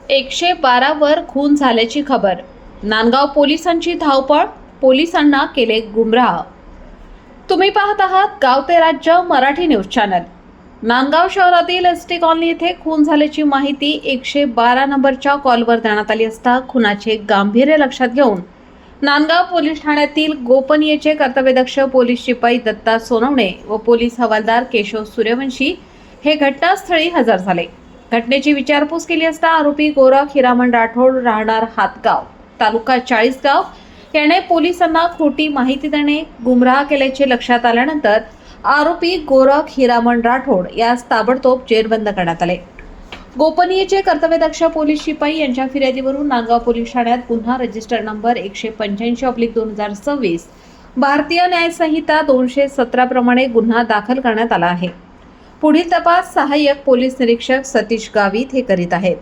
112 वर खून झाल्याची खबर. नांदगाव पोलिसांची धावपळ, पोलिसांना केले गुमराह. तुम्ही पाहत आहात गाव ते राज्य मराठी न्यूज चॅनल. नांदगाव शहरातील एसटी कॉलनी येथे खून झाल्याची माहिती 112 नंबरच्या कॉलवर देण्यात आली असता खुनाचे गांभीर्य लक्षात घेऊन नांदगाव पोलीस ठाण्यातील गोपनीयचे कर्तव्यदक्ष पोलीस शिपाई दत्ता सोनवणे व पोलीस हवालदार केशव सूर्यवंशी हे घटनास्थळी हजर झाले. घटनेची विचारपूस केली असता आरोपी गोरख हिरामण राठोड राहणार हातगाव तालुका चाळीसगाव याने पोलिसांना खोटी माहिती देणे गुमराह केल्याचे लक्षात आल्यानंतर आरोपी गोरख हिरामण राठोड यास ताबडतोब जेरबंद करण्यात आले. गोपनीयचे कर्तव्यदक्ष पोलीस शिपाई यांच्या फिर्यादीवरून नांदगाव पोलीस ठाण्यात गुन्हा रजिस्टर नंबर 185/2026 भारतीय न्याय संहिता 217 प्रमाणे गुन्हा दाखल करण्यात आला आहे. पुढील तपास सहाय्यक पोलीस निरीक्षक सतीश गावित हे करीत आहेत.